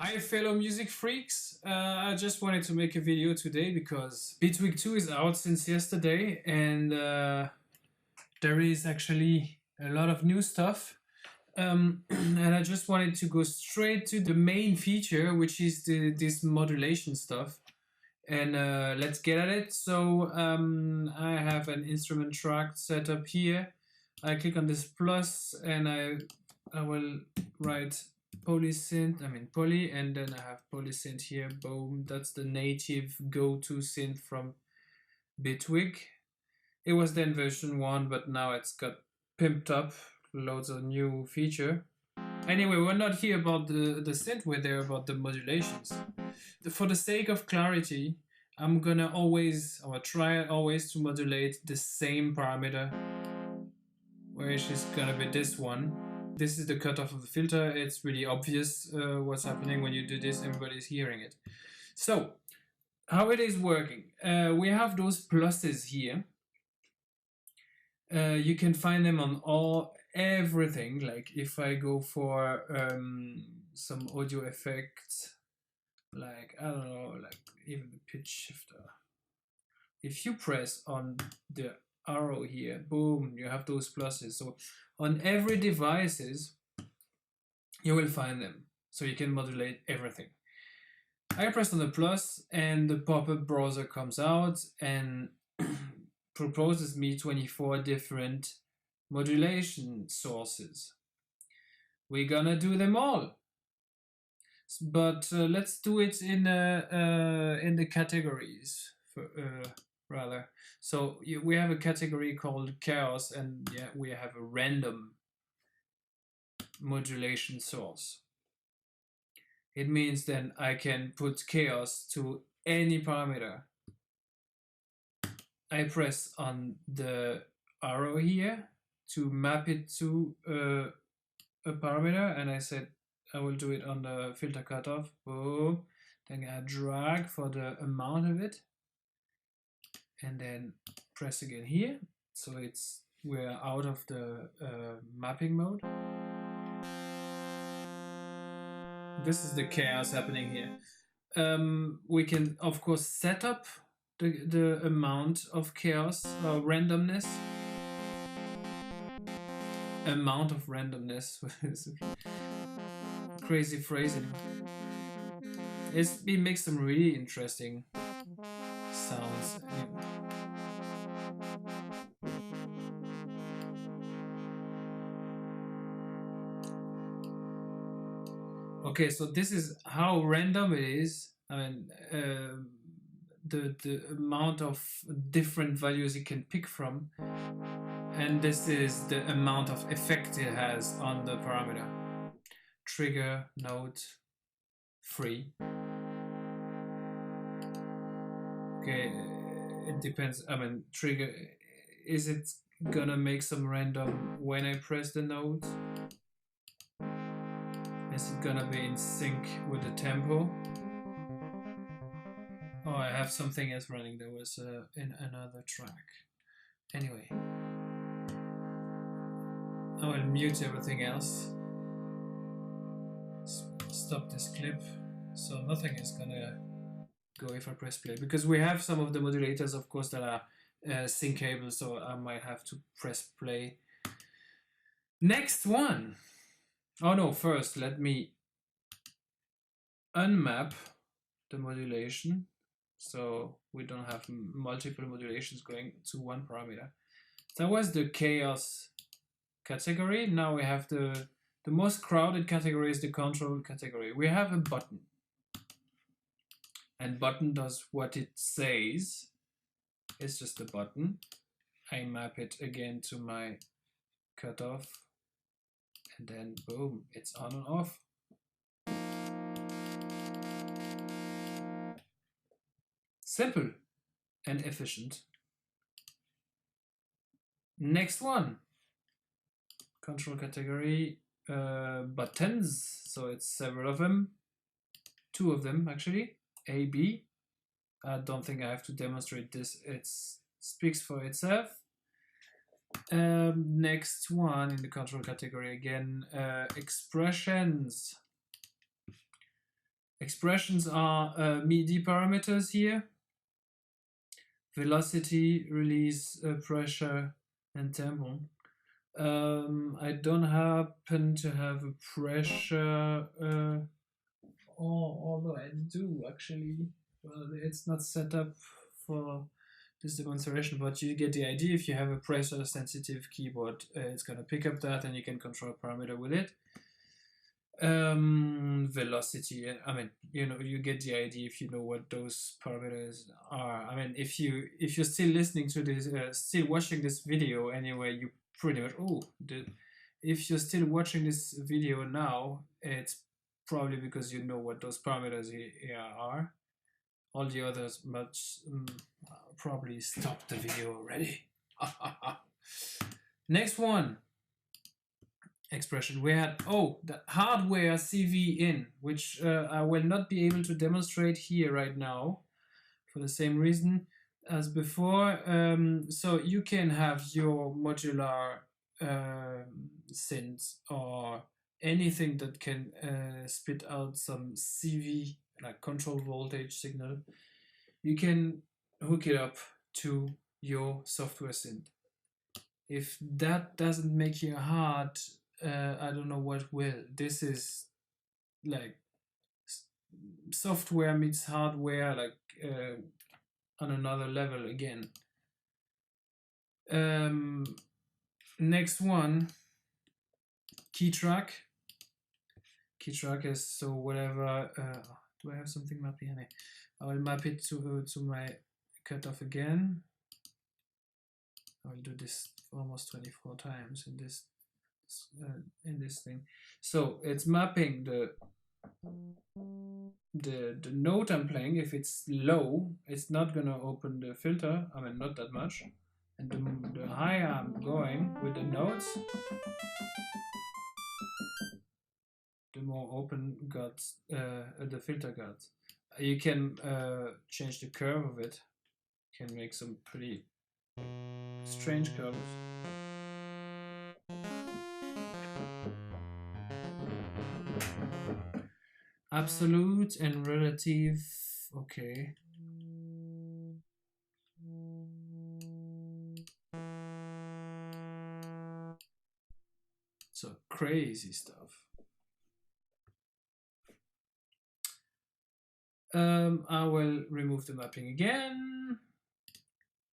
Hi fellow music freaks, I just wanted to make a video today because Bitwig 2 is out since yesterday and there is actually a lot of new stuff and I just wanted to go straight to the main feature, which is this modulation stuff, and let's get at it. So I have an instrument track set up here. I click on this plus and I will write polysynth, poly, and then I have polysynth here. Boom, that's the native go-to synth from Bitwig. It was then version 1, but now it's got pimped up, loads of new feature. Anyway, we're not here about the synth, we're there about the modulations. For the sake of clarity, I'm gonna always, or try always to modulate the same parameter, which is gonna be this one. This is the cutoff of the filter. It's really obvious what's happening when you do this. Everybody's hearing it. So, how it is working. We have those pluses here. You can find them on everything. Like if I go for some audio effects, like, I don't know, like even the pitch shifter. If you press on the arrow here, boom, you have those pluses. So on every devices, you will find them. So you can modulate everything. I press on the plus and the pop-up browser comes out and proposes me 24 different modulation sources. We're gonna do them all, but let's do it in the categories rather. So we have a category called chaos, and yeah, we have a random modulation source. It means then I can put chaos to any parameter. I press on the arrow here to map it to a parameter, and I said I will do it on the filter cutoff. Boom. Then I drag for the amount of it, and then press again here. So we're out of the mapping mode. This is the chaos happening here. We can of course set up the amount of chaos or randomness. Amount of randomness. Crazy phrasing. It makes some really interesting sounds. Okay, so this is how random it is. I mean, the amount of different values you can pick from, and this is the amount of effect it has on the parameter. Trigger, note, free. Okay, it depends. I mean, trigger, is it gonna make some random when I press the note? Is it gonna be in sync with the tempo? Oh, I have something else running. There was in another track. Anyway, I will mute everything else. Stop this clip. So nothing is gonna go if I press play, because we have some of the modulators, of course, that are syncable, so I might have to press play. Next one. Oh no, first let me unmap the modulation so we don't have multiple modulations going to one parameter. That was the chaos category. Now we have the most crowded category is the control category. We have a button, and button does what it says. It's just a button. I map it again to my cutoff, and then boom, it's on and off. Simple and efficient. Next one, control category, buttons. So it's several of them, 2 of them actually, A, B. I don't think I have to demonstrate this. It speaks for itself. Next one in the control category again, expressions. Expressions are MIDI parameters here. Velocity, release, pressure, and tempo. I don't happen to have a pressure, although I do actually. Well, it's not set up for this demonstration, but you get the idea. If you have a pressure sensitive keyboard, it's going to pick up that and you can control a parameter with it. Velocity, I mean, you get the idea if you know what those parameters are. I mean, if you're still listening to this, still watching this video anyway, you pretty much, if you're still watching this video now, it's probably because you know what those parameters here are. All the others much probably stopped the video already. Next one expression, we had the hardware CV in, which I will not be able to demonstrate here right now for the same reason as before. So you can have your modular synths or anything that can spit out some CV, like control voltage signal. You can hook it up to your software synth. If that doesn't make you hard, I don't know what will. This is like software meets hardware, like on another level again. Next one, key track. Key track is so whatever. Do I have something mapped here? I will map it to my cutoff again. I will do this almost 24 times in this thing. So it's mapping the note I'm playing. If it's low, it's not gonna open the filter. I mean, not that much. And the higher I'm going with the notes, the more open the filter got. You can change the curve of it. You can make some pretty strange curves. Absolute and relative, okay. So crazy stuff. I will remove the mapping again.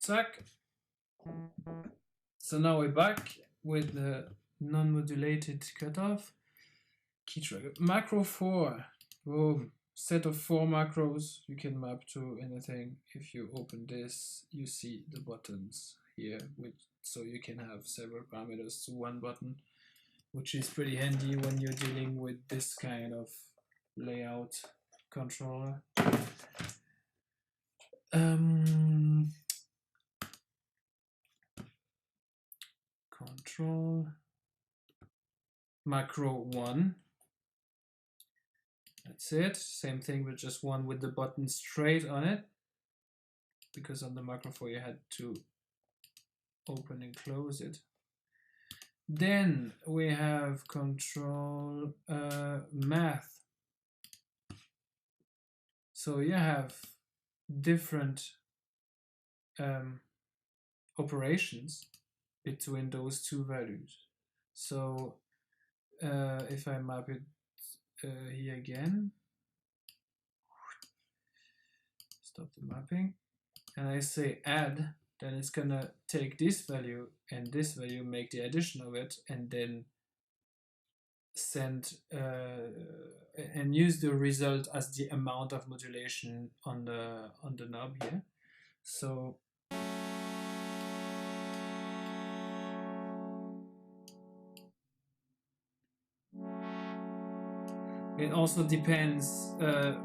Zack. So now we're back with the non-modulated cutoff. Key track. Macro 4. Boom. Set of 4 macros you can map to anything. If you open this, you see the buttons here, so you can have several parameters to one button, which is pretty handy when you're dealing with this kind of layout controller. Control macro 1. That's it. Same thing with just one with the button straight on it, because on the macro 4 you had to open and close it. Then we have control math. So you have different operations between those two values. So if I map it here again, stop the mapping, and I say add, then it's gonna take this value and this value, make the addition of it, and then send and use the result as the amount of modulation on the knob here. So it also depends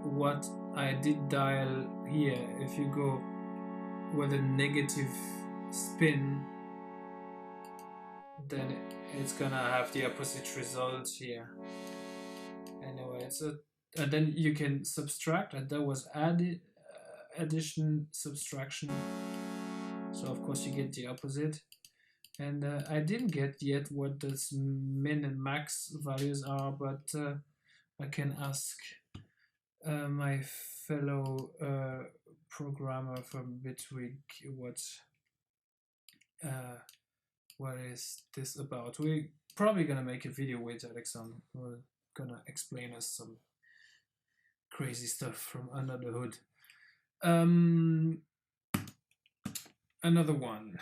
what I did dial here. If you go with a negative spin, then it's gonna have the opposite result here. Anyway, so and then you can subtract, and that was added addition, subtraction. So of course you get the opposite. And I didn't get yet what the min and max values are, but I can ask my fellow programmer from Bitwig what is this about. We're probably gonna make a video with Alexander. We're gonna explain us some crazy stuff from under the hood. Another one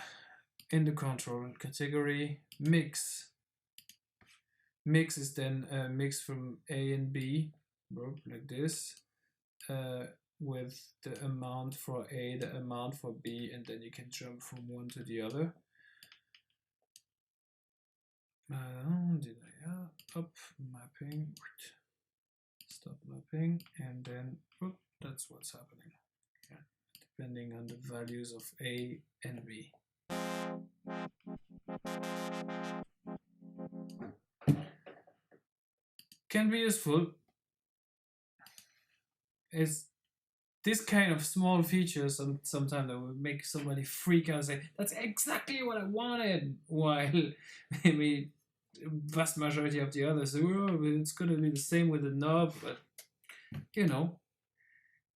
in the control category, mix. Mix is then a mix from A and B, like this, with the amount for A, the amount for B, and then you can jump from one to the other. Up mapping, stop mapping, and then that's what's happening. Yeah, depending on the values of A and B. Can be useful. It's this kind of small features sometimes that will make somebody freak out and say, that's exactly what I wanted, while maybe vast majority of the others say, oh, it's going to be the same with the knob, but you know,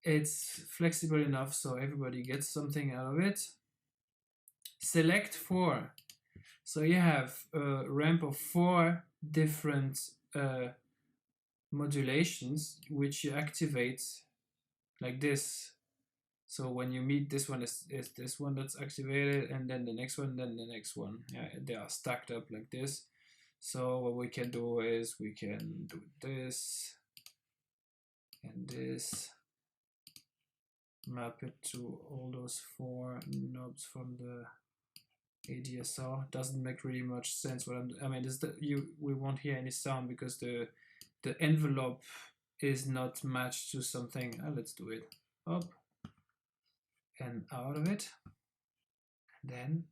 it's flexible enough so everybody gets something out of it. Select 4. So you have a ramp of 4 different modulations which you activate like this. So when you meet this one is this one that's activated, and then the next one, then the next one. Yeah, they are stacked up like this. So what we can do is we can do this and this, map it to all those 4 knobs from the ADSR. Doesn't make really much sense what I mean is that we won't hear any sound because the envelope is not matched to something. Let's do it up and out of it. Then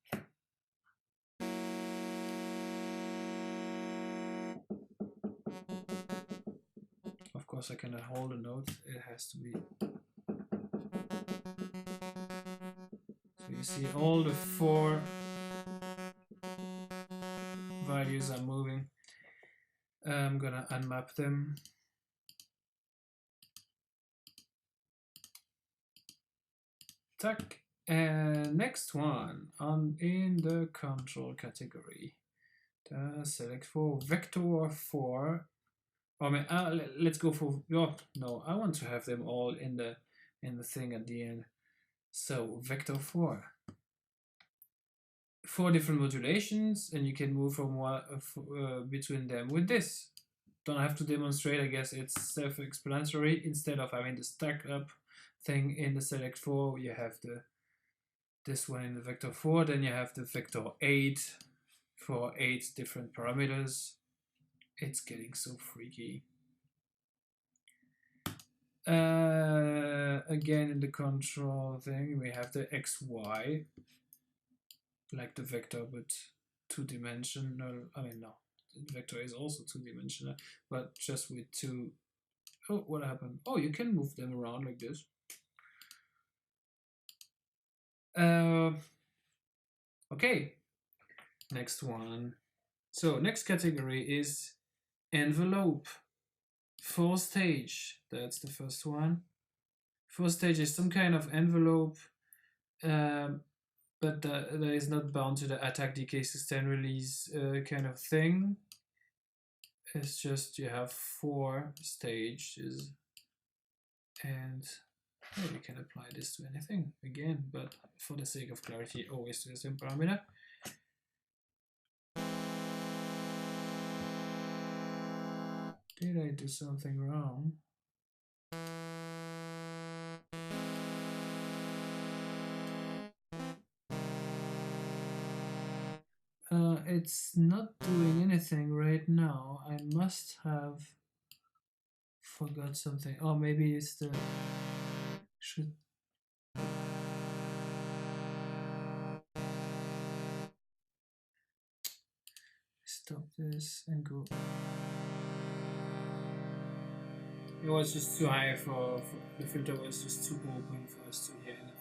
of course I cannot hold a note, it has to be. So you see all the 4 values are moving. I'm gonna unmap them. Tack. And next one in the control category. Select for vector 4. I mean, let's go for no. I want to have them all in the thing at the end. So vector 4. 4 different modulations, and you can move from between them with this. Don't have to demonstrate. I guess it's self-explanatory. Instead of having the stack up thing in the select 4, you have this one in the vector 4. Then you have the vector 8 for 8 different parameters. It's getting so freaky. Again, in the control thing, we have the XY, like the vector, but 2-dimensional. I mean, no, the vector is also 2-dimensional, but just with 2. Oh, what happened? Oh, you can move them around like this. Okay, next one. So next category is envelope. 4 stage, that's the first one. 4 stage is some kind of envelope, but that is not bound to the attack, decay, sustain, release kind of thing. It's just you have 4 stages, and you can apply this to anything again, but for the sake of clarity, always to the same parameter. Did I do something wrong? It's not doing anything right now. I must have forgot something. Oh, maybe it's the should. Stop this and go. It was just too high for the filter was just too open for us to hear anything.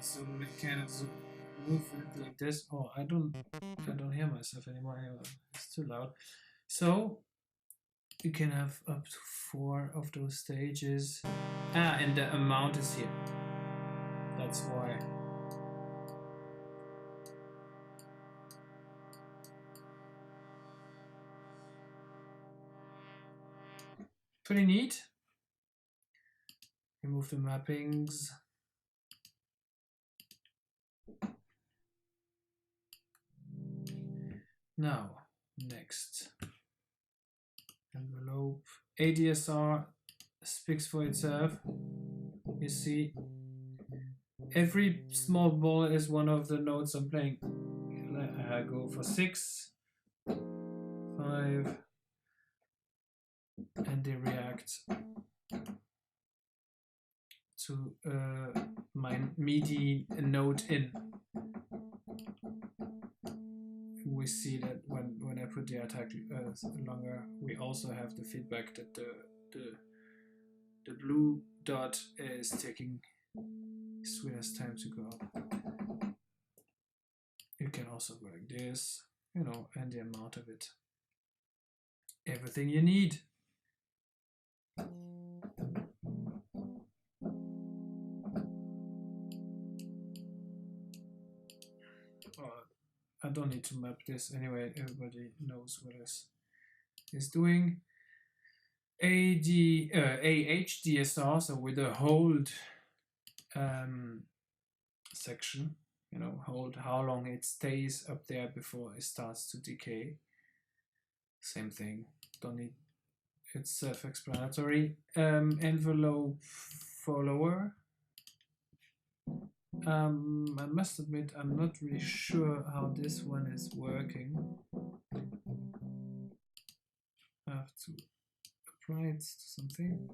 So we can move it like this. Oh, I don't hear myself anymore. It's too loud. So you can have up to 4 of those stages. And the amount is here. That's why. Pretty neat. Remove the mappings. Now, next. Envelope. ADSR speaks for itself. You see, every small ball is one of the notes I'm playing. I go for 6, 5, and they react to my MIDI note in. We see that when I put the attack longer, we also have the feedback that the blue dot is taking Sweeney's time to go up. You can also go like this, you know, and the amount of it. Everything you need. I don't need to map this anyway, everybody knows what this is doing. AHDSR, so with a hold section, you know, hold how long it stays up there before it starts to decay. Same thing, don't need, it's self-explanatory. Envelope follower. I must admit, I'm not really sure how this one is working. I have to apply it to something.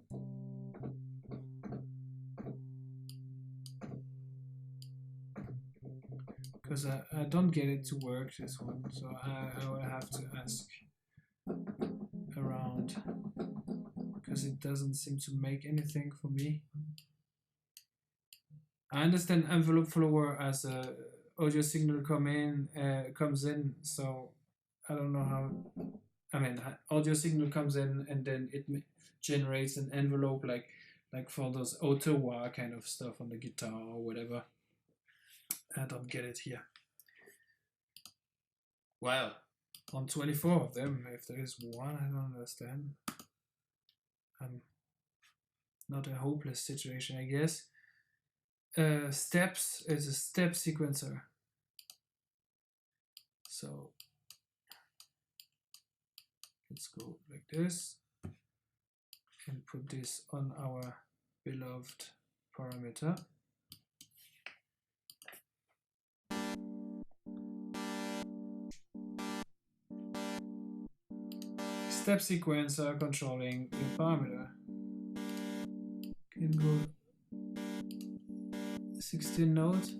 Because I don't get it to work, this one, so I will have to ask around, because it doesn't seem to make anything for me. I understand envelope follower as a audio signal comes in, so I don't know how. I mean, audio signal comes in and then it generates an envelope like for those auto wah kind of stuff on the guitar or whatever. I don't get it here. Well, on 24 of them, if there is one, I don't understand. Not a hopeless situation, I guess. Steps is a step sequencer. So let's go like this and put this on our beloved parameter. Step sequencer controlling your parameter. Can go 16 notes.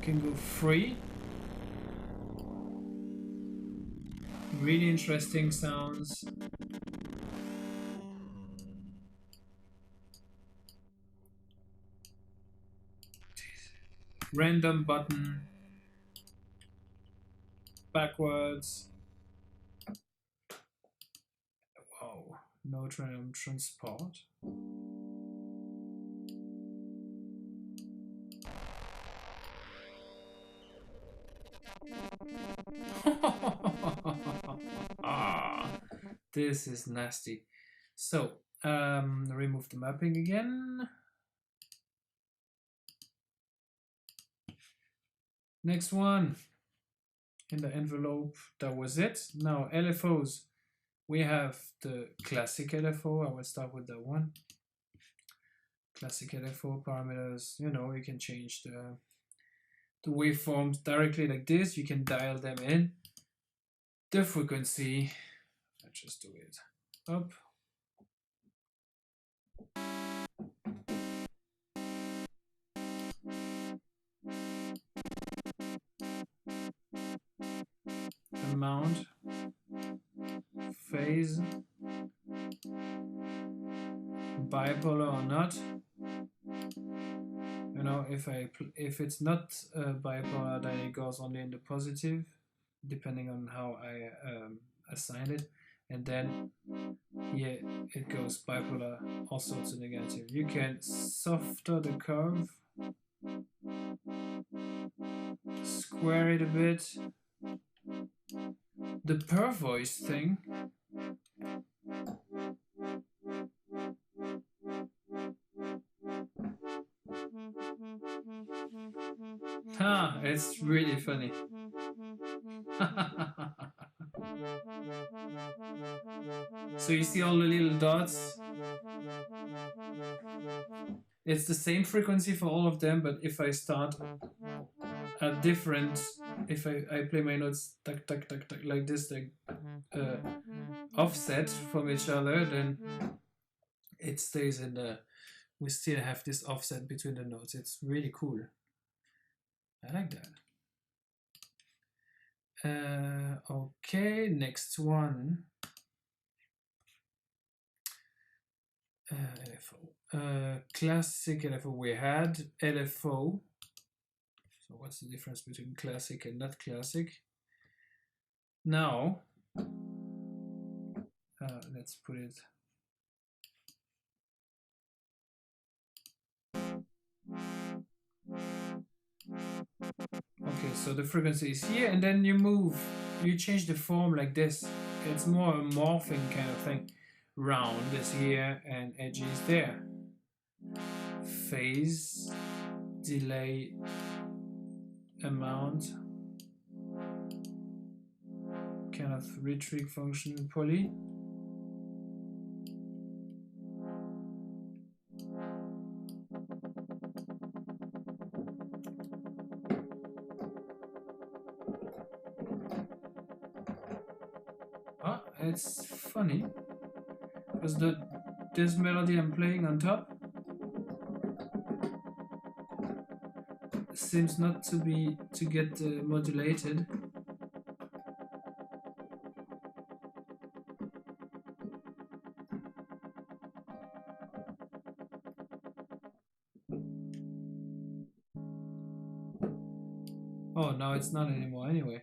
Can go free. Really interesting sounds. Random button. Backwards. Wow, no transport. This is nasty. So, remove the mapping again. Next one. In the envelope, that was it. Now, LFOs. We have the classic LFO. I will start with that one. Classic LFO parameters, you know, you can change the waveforms directly like this. You can dial them in. The frequency, let's just do it up. Amount, phase, bipolar or not. You know, if it's not bipolar, then it goes only in the positive, depending on how I assign it, and then here it goes bipolar also to negative. You can soften the curve, square it a bit. The per voice thing, it's really funny. So you see all the little dots? It's the same frequency for all of them, but if I start a different, if I play my notes tuck, tuck, tuck, tuck, like this, like offset from each other, then it stays in the, we still have this offset between the notes. It's really cool. I like that. Okay, next one. LFO. Classic LFO. We had LFO. So what's the difference between classic and not classic? Now, let's put it. Okay, so the frequency is here, and then you move, you change the form like this. It's more a morphing kind of thing. Round is here and edge is there. Phase, delay, amount, kind of rhetoric function, poly. It's funny because this melody I'm playing on top seems not to get modulated. Oh, now it's not anymore anyway.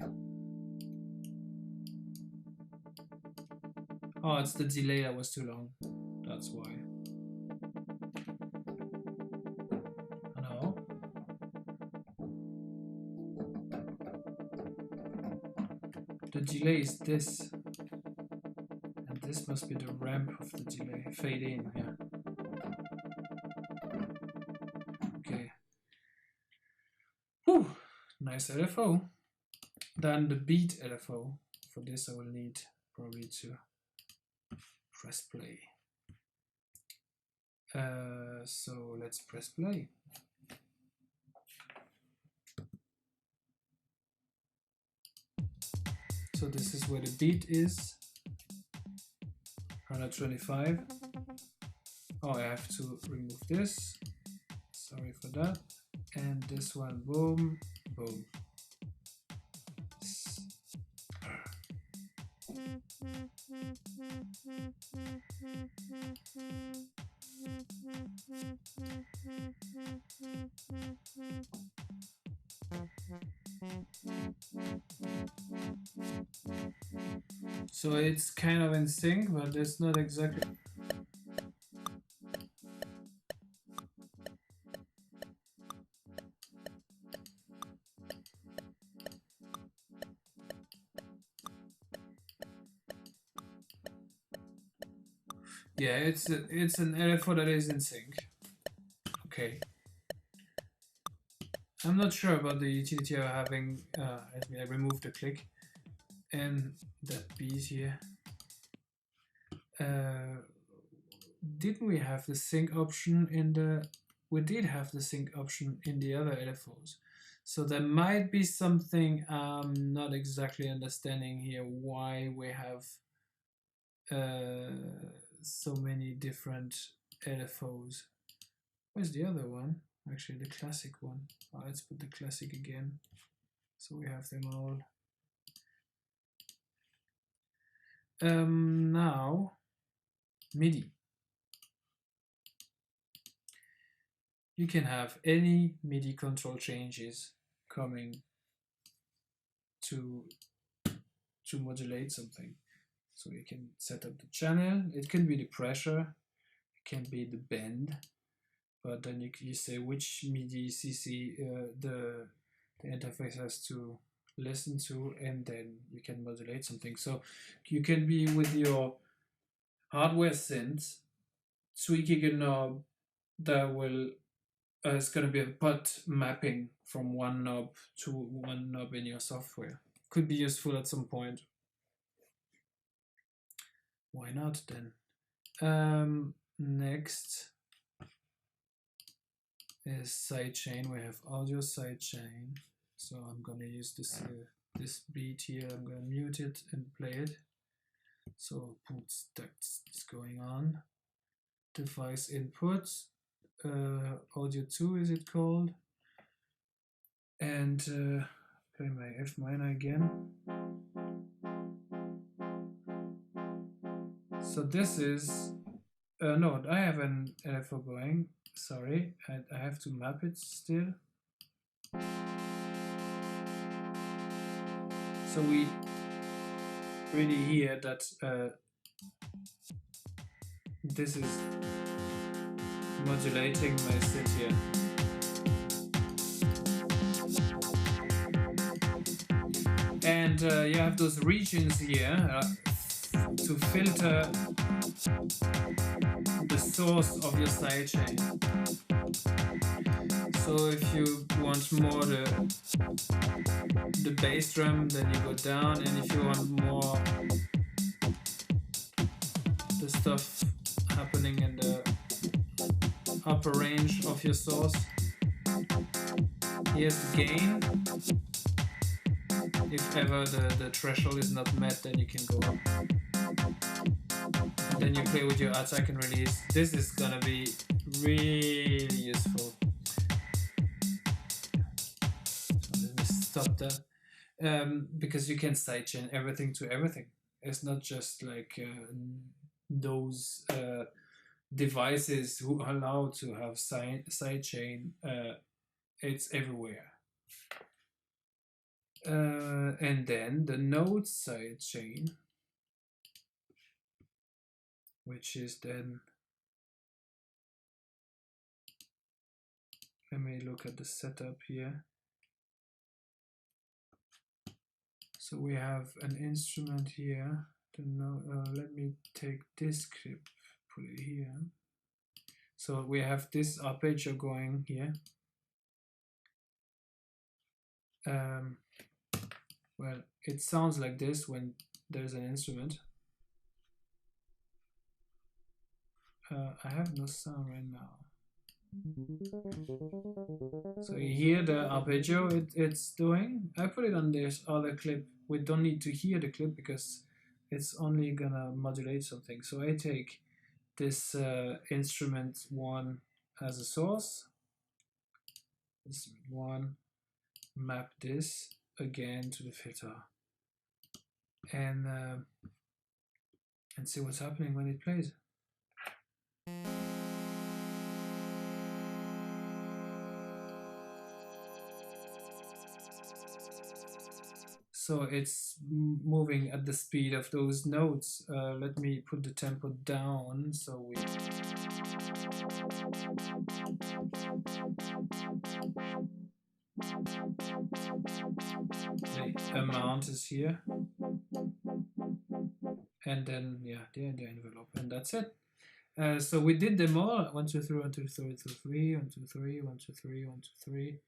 Oh, it's the delay that was too long. That's why. No. The delay is this. And this must be the ramp of the delay. Fade in, yeah. Okay. Whew. Nice LFO. Then the beat LFO. For this I will need probably to press play. So let's press play. So this is where the beat is. 125. Oh, I have to remove this. Sorry for that. And this one, boom, boom. So it's kind of in sync, but it's not exactly. Yeah, it's an LFO that is in sync. Okay. I'm not sure about the utility of having. Let me remove the click and that beat here. Didn't we have the sync option in the? We did have the sync option in the other LFOs. So there might be something I'm not exactly understanding here. Why we have so many different LFOs. Where's the other one? Actually, the classic one. Oh, let's put the classic again. So we have them all. Now MIDI. You can have any MIDI control changes coming to modulate something. So you can set up the channel. It can be the pressure, it can be the bend, but then you say which MIDI CC the interface has to listen to, and then you can modulate something. So you can be with your hardware synth tweaking a knob that will it's going to be a pot mapping from one knob to one knob in your software. Could be useful at some point. Why not then? Next is sidechain. We have audio sidechain. So I'm going to use this this beat here. I'm going to mute it and play it. So that's going on. Device input. Audio 2 is it called? And play my F minor again. So this is no, I have an LFO going. Sorry, I have to map it still. So we really hear that this is modulating my synth here. And you have those regions here to filter the source of your sidechain. So if you want more the bass drum, then you go down, and if you want more the stuff happening in the upper range of your source, here's the gain. If ever the threshold is not met, then you can go up. And then you play with your attack and release. This is gonna be really useful. So let me stop that. Because you can sidechain everything to everything. It's not just like those devices who allow to have sidechain. It's everywhere. And then the node sidechain, which is then, let me look at the setup here. So we have an instrument here. Let me take this clip, put it here. So we have this arpeggio going here. Well, it sounds like this when there's an instrument. I have no sound right now. So you hear the arpeggio it's doing. I put it on this other clip. We don't need to hear the clip because it's only gonna modulate something. So I take this instrument 1 as a source. Instrument 1, map this again to the filter, and see what's happening when it plays. So it's moving at the speed of those notes. Let me put the tempo down so we... The amount is here. And then, yeah, the envelope, and that's it. So we did them all. 1, 2, 3, 1, 2, 3, 2, 3, 1, 2, 3, 1, 2, 3, 1, 2, 3.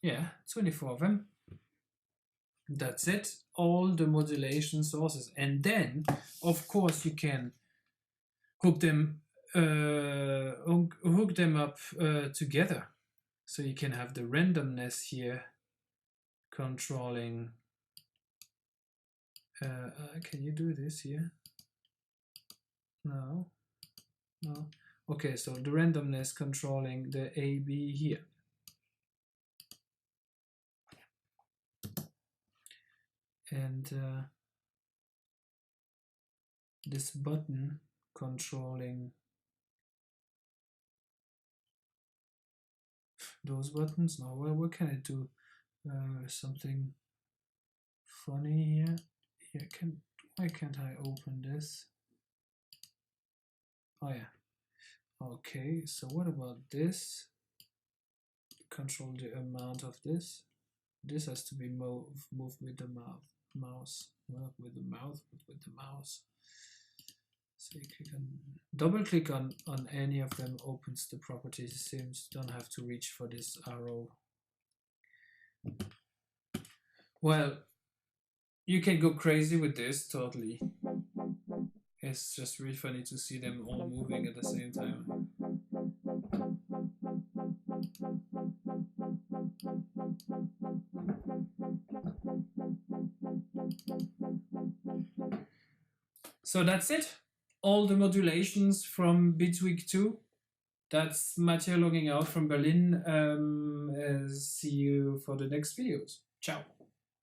Yeah, 24 of them. That's it. All the modulation sources. And then, of course, you can hook them up together. So you can have the randomness here controlling. Can you do this here? No. No. Okay, so the randomness controlling the AB here. And this button controlling those buttons. Now, well, what can I do? Something funny here. Why can't I open this? Oh yeah. Okay, so what about this? Control the amount of this. This has to be moved with the mouse. Not with the mouth, but with the mouse. So you click on, double click on any of them, opens the properties. Seems don't have to reach for this arrow. Well, you can go crazy with this, totally. It's just really funny to see them all moving at the same time. So that's it. All the modulations from Bitwig 2. That's Mathieu logging out from Berlin. See you for the next videos. Ciao.